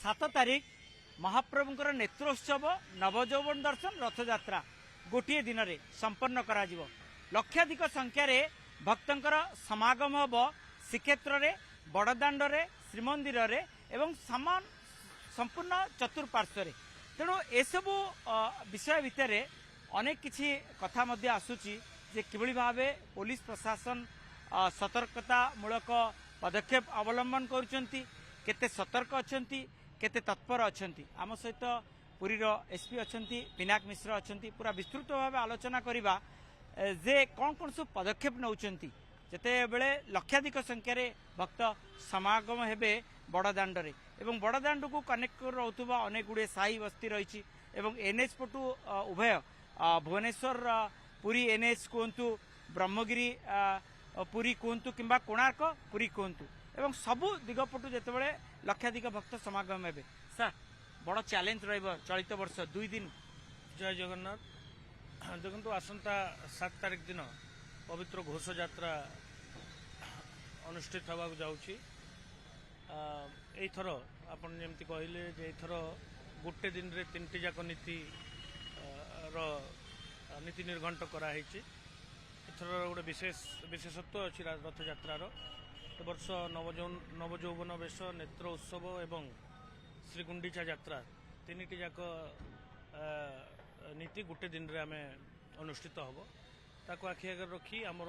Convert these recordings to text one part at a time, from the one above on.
7 तारिख महाप्रभुंकर नेत्रोत्सव नवजौवन दर्शन रथयात्रा गोटे दिन में संपन्न करा जिवो। लक्षाधिक संख्यार भक्तंकर समागम हम श्रीक्षेत्र में बड़दाण्ड रे श्रीमंदिर रे एवं सामान संपूर्ण चतुर्पार्श्व रे। तेणु एसबू विषय भितर अनेक किछि कथा मध्य आसुची जे किभଳି भावे पुलिस प्रशासन सतर्कतामूलक पदक्षेप अवलंबन करुचंती, केते सतर्क अछंती, केते तत्पर अछंती। आम सहित पुरीर एसपी अछंती, पिनाक मिश्र अछंती। पूरा विस्तृत भाव आलोचना करिबा जे कौन कौन सब पदक्षेप नौचंती जेते बेले लक्षाधिक संख्यार भक्त समागम हेबे बड़दाण्डरे एवं बड़दाण्ड को कनेक्ट कर रहुतबा अनेक गुड़े साई बस्ती रही एवं एनएच पटु उभय भुवनेश्वर पुरी एनएच कहतु, ब्रह्मगिरी पुरी कहतु किंबा कोणार्क पुरी कहतु एवं सबु दिगपटु जेतेबेले लक्षाधिक भक्त समागम हेबे। सर बड़ चैलेंज रहिबो चलित वर्ष 2 दिन। जय जगन्नाथ। देखो आसंता 7 तारिख दिन पवित्र घोष यात्रा अनुष्ठित होगा जाऊँगी। एथर आपन जमती कहले जे एथर गोटे दिन रे 3टी जाक नीति नीति निर्घंट कराई। एथर गोटे विशेषत्व अच्छी रथ यात्रार ए वर्ष नवजौवन बेश नेत्र उत्सव एवं श्रीगुंडीचा यात्रा 3टी जाक नीति गोटे दिन रे आमे अनुष्ठित हम। ताको आखि आगे रखी आमर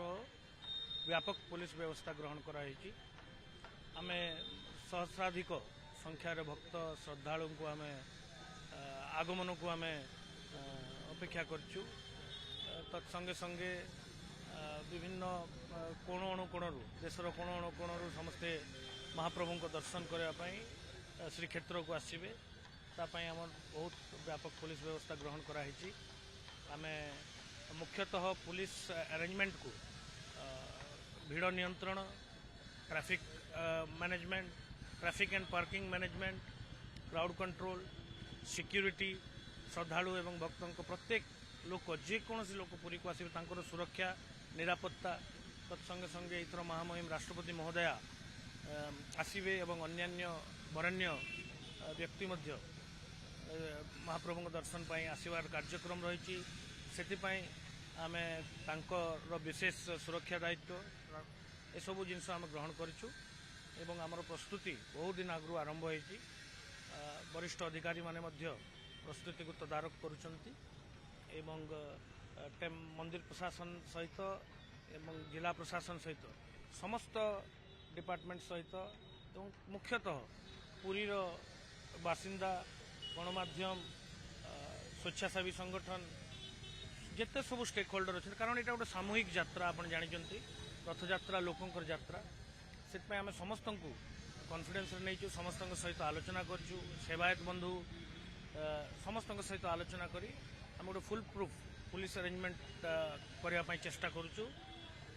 व्यापक पुलिस व्यवस्था ग्रहण कराई। आमे सहस्राधिक संख्यार भक्त श्रद्धालु को आमे आगमन को आमे अपेक्षा करछु। तत्संगे संगे विभिन्न कोण अनुकोणरू देशर कोण अनुकोणरू समस्ते महाप्रभु को दर्शन करने श्रीक्षेत्र को आसबे। तापाई आम बहुत व्यापक पुलिस व्यवस्था ग्रहण कराई। आमे मुख्यतः पुलिस अरेंजमेंट को भीड़ नियंत्रण, traffic management, traffic and parking management, crowd control, security, श्रद्धालु एवं भक्तों को प्रत्येक लोक जेकोसी लोक पुरी को आसबे तांकर सुरक्षा निरापत्ता तत्संगे संगे इतर महामहिम राष्ट्रपति महोदया आसबे एवं अन्यान्य वरेण्य व्यक्ति मध्य महाप्रभु दर्शन पाई आसबार कार्यक्रम रही। से आमे तांकर विशेष सुरक्षा दायित्व एसबू जिनस आम ग्रहण करूँ एवं आमर प्रस्तुति बहुत दिन आगु आरंभ होती। वरिष्ठ अधिकारी माने मध्य प्रस्तुति को तदारक करुचंती एवं मंदिर प्रशासन सहित एवं जिला प्रशासन सहित समस्त डिपार्टमेंट सहित एवं मुख्यतः पुरीर बासिंदा गणमाध्यम स्वेच्छासेवी संगठन जिते सब स्टेक होल्डर अच्छे। कारण यहाँ गोटे सामूहिक यात्रा आप जानते रथयात्रा लोकंर यात्रा से आम समस्त को कॉन्फिडेंस नहीं समस्त सहित आलोचना करूँ। सेवायत बंधु समस्त सहित आलोचना करी आम गोटे फुल प्रूफ पुलिस अरेंजमेंट करने चेष्टा करूँ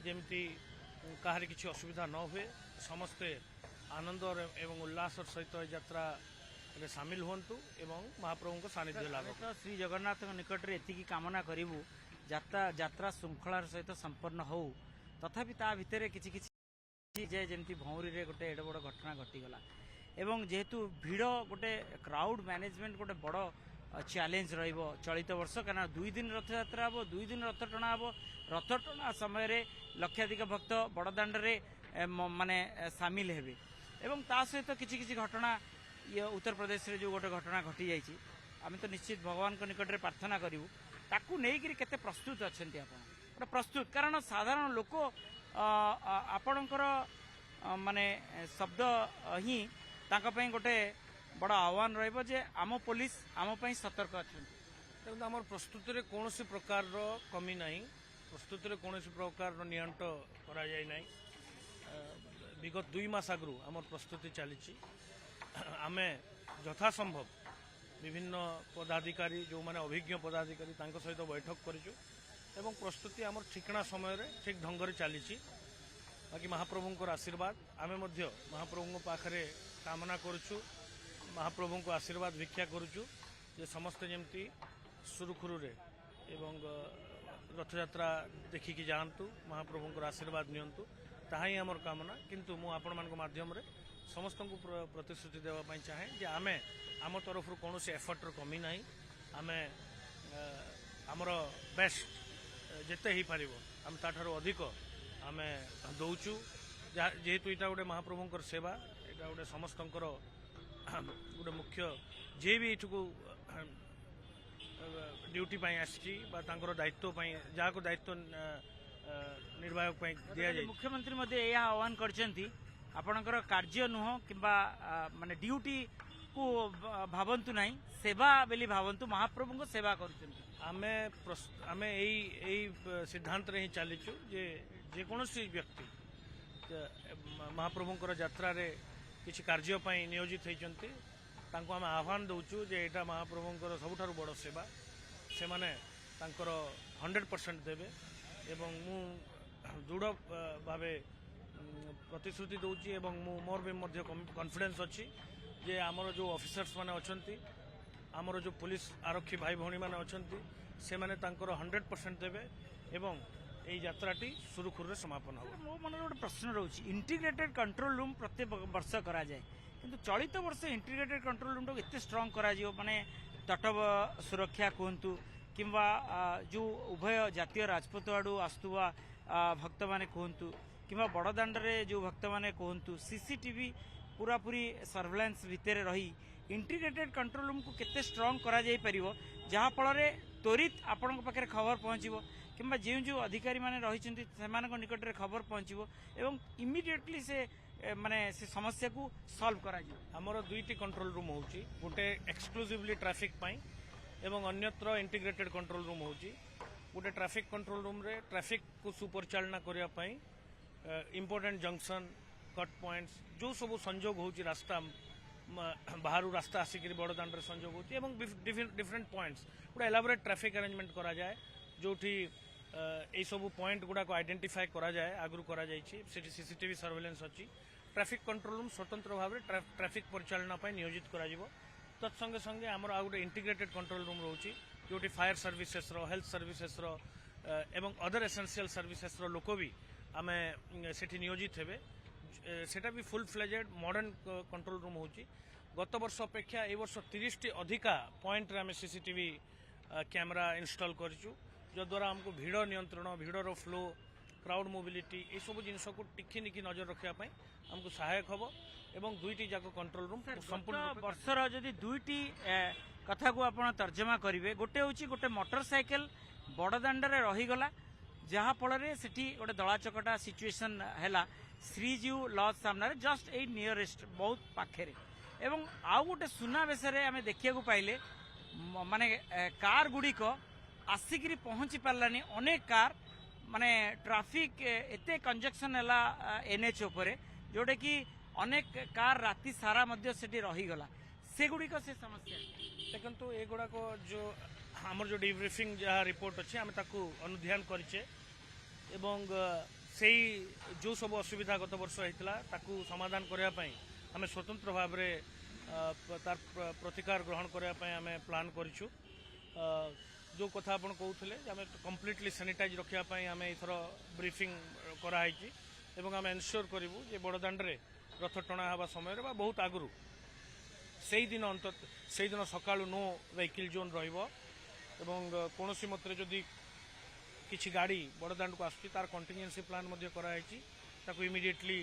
जमती कहार किसी असुविधा न हुए समस्ते आनंद एवं उल्लास सहित यात्रा सामिल हूँ एवं महाप्रभु को सानिध्य लाभ। तो श्री जगन्नाथ निकट में एति कामना करूँ यात्रा श्रृंखलार सहित संपन्न हो। तथापि ता भितर किछि किछि जे जेमती भौरी रे गोटे एड बड़ घटना घटीगला एवं जेहेतु भीड़ गोटे क्राउड मैनेजमेंट गोटे बड़ चैलेंज रहिबो चलित वर्ष। कारण 2 दिन रथयात्रा हम, 2 दिन रथ टଣା हम। रथ टଣା समय लक्षाधिक भक्त बड़दाण्ड रे माने सामिल हेबे एवं ता सहित किछि किछि घटना ये उत्तर प्रदेश रे जो गोटे घटना घटी जाइए आम तो निश्चित भगवान को निकट में प्रार्थना करूँ ताकू नहीं केते प्रस्तुत अच्छा गोटे प्रस्तुत। कारण साधारण लोक आपणकर माने शब्द ही तांका गोटे बड़ आह्वान रहिबो जे आम पुलिस आम सतर्क अच्छा। देखो आम प्रस्तुति में कौन प्रकार कमी ना, प्रस्तुति में कौन प्रकार नियंट करा जाय ना। विगत 2 मास आगु आम प्रस्तुति चली आमे यथासंभव विभिन्न पदाधिकारी जो माने अभिज्ञ पदाधिकारी तांको सहित बैठक करिछु एवं प्रस्तुति आमर ठिकना समय रे ठीक ढंग रे चली। बाकी महाप्रभुंकर आशीर्वाद आमे मध्य महाप्रभु पाखरे कामना करुछु। महाप्रभु को आशीर्वाद भिक्षा करुछु जे समस्त जमती सुरुखुरु रे एवं रथयात्रा देखिकी जानतु महाप्रभुंकर आशीर्वाद नियंतु ताहा ही आमर कामना। किंतु मु आपण मान माध्यम रे समस्त को प्रतिश्रुति देवाई चाहे जे आमे आम तरफ कौन एफर्टर कमी ना आम आमर बेस्ट जिते हो पार आम ताठार अधिक आम दौचु जेहेतु यहाँ गोटे महाप्रभुंर सेवा यहाँ गोटे समस्त गोटे मुख्य जे भी ये ड्यूटी आसी दायित्व जहाँ को दायित्व निर्वाह दि जाए मुख्यमंत्री यह आह्वान करछंती आपणकर कार्य नुह कि माने ड्यूटी को भावंतु नहीं सेवा बेली भावंतु महाप्रभु को सेवा करुछंती आमे यही सिद्धांत रे ही चलीचु जे जेकोसी व्यक्ति महाप्रभुंकर यात्रा रे किछि कार्य पई नियोजित होइचंती तांको आमे आह्वान दउचु जे एटा महाप्रभुंकर सबुठारु बड़ सेवा से माने तांकर 100% देबे एवं मु दृढ़ भावे प्रतिश्रुति दउची एवं मु मोर भी मध्य कॉन्फिडेंस अछि जे आमर जो ऑफिसर्स माने अछंती आमर जो पुलिस आरक्षी भाई भौणी माने अछंती से माने तांकर 100% देबे एवं এই যাত্রাটি সুরুখুরে সমাপন হবে। মো মনে গোটে প্রশ্ন রয়েছে ইন্টিগ্রেটেড কন্ট্রোল রুম প্রত্যেক বর্ষ করা যায় কিন্তু চলিত বর্ষ ইন্টিগ্রেটেড কন্ট্রোল রুম এতে স্ট্রং করা যাও মানে তট সুরক্ষা কুহতু কিংবা जो उभय जातीय राजपथ आड़ू आसुवा भक्त माने कहतु किंवा बड़दाण्डे जो भक्त माने कहतु सीसीटीवी पूरा पूरी सर्वेलेंस भितर रही इंटीग्रेटेड कंट्रोल रूम को केते स्ट्रॉन्ग करा जाई परिबो जहा फल त्वरित आपण पाखे खबर पहुंचबो किंबा जो जो अधिकारी माने रहिचंती सेमानक निकट रे खबर पहुंचबो एवं इमीडिएटली से माने से समस्या को सॉल्व करा जाय। हमर दुईटी कंट्रोल रूम होउची गोटे एक्सक्लूसिवली ट्रैफिक पई एवं अन्यत्र इंटीग्रेटेड कंट्रोल रूम होउची गोटे ट्रैफिक कंट्रोल रूम रे ट्रैफिक को सुपरिचालना करिया पई इंपोर्टेंट जंक्शन कट पॉइंट्स जो सब संजोग होउची रास्ता बाहर रास्ता आसिक बड़दाण्ड संजोग होती एवं डिफरेंट पॉइंट्स गोटे एलाबोरेट ट्रैफिक अरेंजमेंट करा जाए जोठी यही सब पॉइंट गुड़ाक आइडेंटिफाई करा जाए आगु करा जाइछि सेठी सीसीटीवी सर्वेलेंस अच्छी ट्रैफिक कंट्रोल रूम स्वतंत्र भाव में ट्रैफिक परिचालना नियोजित करा जिवो तत्संगे संगे आमर आ गोटे इंटीग्रेटेड कंट्रोल रूम रोची जोटी फायर सर्विसेस रो हेल्थ सर्विसेस रो एवं अदर एसेंशियल सर्विसेस रो लोक भी आमे सेठी नियोजित हेबे सेटा भी full fledged modern control room होची गत वर्ष अपेक्षा ए वर्ष 30 टी अधिका पॉइंट रे आमे सीसीटीवी कैमरा इंस्टॉल करिचु जो द्वारा हमको भीड़ नियंत्रण भीड़र फ्लो क्राउड मोबिलिटी ये सब जिनस को टिकी निकी नजर रखा हमको सहायक हम एवं दुईटी जाक कंट्रोल रूम संपूर्ण वर्षर जदि दुईटी कथा को आप तर्जमा करेंगे गोटे हूँ गोटे मोटरसाइकेल बड़दाण्डे रहीगला जहाँफल से गोटे दला चकटा सिचुएसन है श्रीजीव लज सामने जस्ट ए नियरेस्ट बहुत पाखे एवं आउ गोटे सुनावेश आम देखा पाइले माने कार गुड़िक आसिकी पहुंची पारानी अनेक कार माने ट्रैफिक एते कंजक्शन है एनएच उपरे जोटे कि अनेक कार राति सारा मध्य सेठी रहीगला से गुड़िक से समस्या देखो एगुड़ा जो आमर जो डिब्रीफिंग जहाँ रिपोर्ट अच्छे आम ताकू अनुध्यान करें एवं से जो सब असुविधा गत वर्ष होता ताकू समाधान करने आम स्वतंत्र भाव में तार प्रतिकार ग्रहण करने आम प्लान करूँ जो कथा आप कहते आम कम्प्लीटली सैनिटाइज रखापी आम एथर ब्रीफिंग कराई एवं आम एनश्योर करूँ जे बड़दाण्डे रथ टणा हवा समय बहुत आगु से दिन अंत से दिन सका नो व्हीकल जोन कौन मत जदि किसी गाड़ी बड़दाण्ड को आसुची तार कंटिजेंसी प्लान कराई इमिडिएटली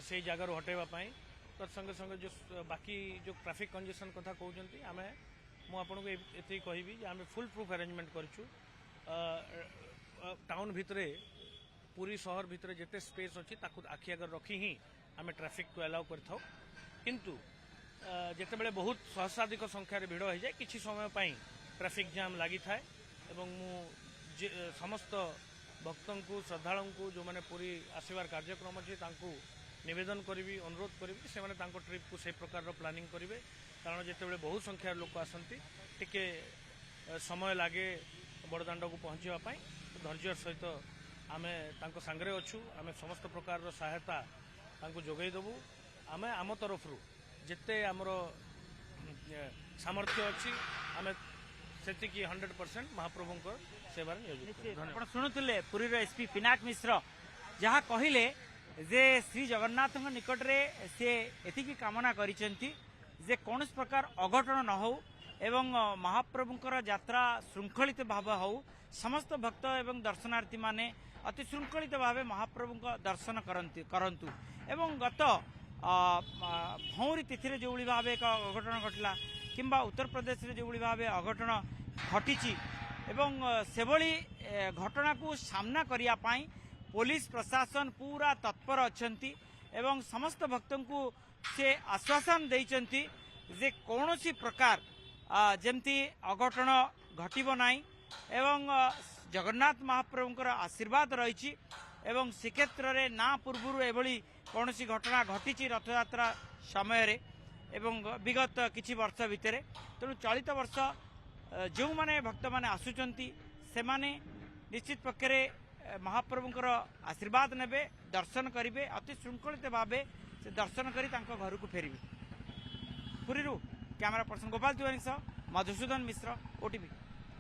से जगार हटेवाई तत्संगे संगे जो बाकी जो ट्रैफिक कंजेशन कथा कहते आम मुझे ये कहबी आम फुल प्रूफ अरेंजमेंट करूँ टाउन भितर पूरी सहर भितर जिते स्पेस अच्छी आखि आगर रखी ही आम ट्रैफिक को अलाउ करूँ किंतु जितेबाला बहुत सहस्राधिक संख्यार भिड़ हो जाए किसी समय ट्रैफिक जाम लगी थाए समस्त भक्तों को श्रद्धालु को जो मैंने पूरी आसबार कार्यक्रम अच्छे निवेदन करी अनुरोध करी से ट्रिप को से प्रकार प्लानिंग करेंगे कारण जितेबाला बहुत संख्यार लोक आसती टिके समय लगे बड़दाण्ड को पहुँचापी धैर्य सहित आम सांगे अच्छू आम समस्त प्रकार सहायता जोगईदेवु आम आम तरफ जिते आमर सामर्थ्य अच्छी आम से 100% महाप्रभु सेवार नियोजित। शुणुले पुरी एसपी पिनाक मिश्र जहाँ कहले जे श्री जगन्नाथ निकट रे से एतिकी कामना करिसेंती जे कौन प्रकार अघटन न हो एवं महाप्रभुंकर यात्रा श्रृंखलित भाव हो समस्त भक्त एवं दर्शनार्थी माने अति श्रृंखलित भाव महाप्रभु दर्शन करंतु एवं गत भौरी तिथि जो भाव एक अघटन घटला किंबा उत्तर प्रदेश रे जो भाव अघटन घटी एवं सेभली घटना को सामना करिया पाई पुलिस प्रशासन पूरा तत्पर अछंती एवं समस्त भक्तों को से आश्वासन देइचंती जे कौनसी प्रकार जेमती अघटन घटिबो नाही एवं जगन्नाथ महाप्रभुंकर आशीर्वाद रही एवं श्रीक्षेत्र रे ना पूर्व एभली कौनसी घटना घटी रथयात्रा समय रे एवं विगत किछि वर्ष भितर तेणु चलित वर्ष जो माने भक्त माने आसुचंती से माने निश्चित पक्षरे महाप्रभुंकर आशीर्वाद नेबे दर्शन करिवे अति श्रृंखलित भावे से दर्शन करी तांको घर को फेरिबे। पुरीरू कैमरा पर्सन गोपाल तिवारी सह मधुसूदन मिश्र, ओटीवी।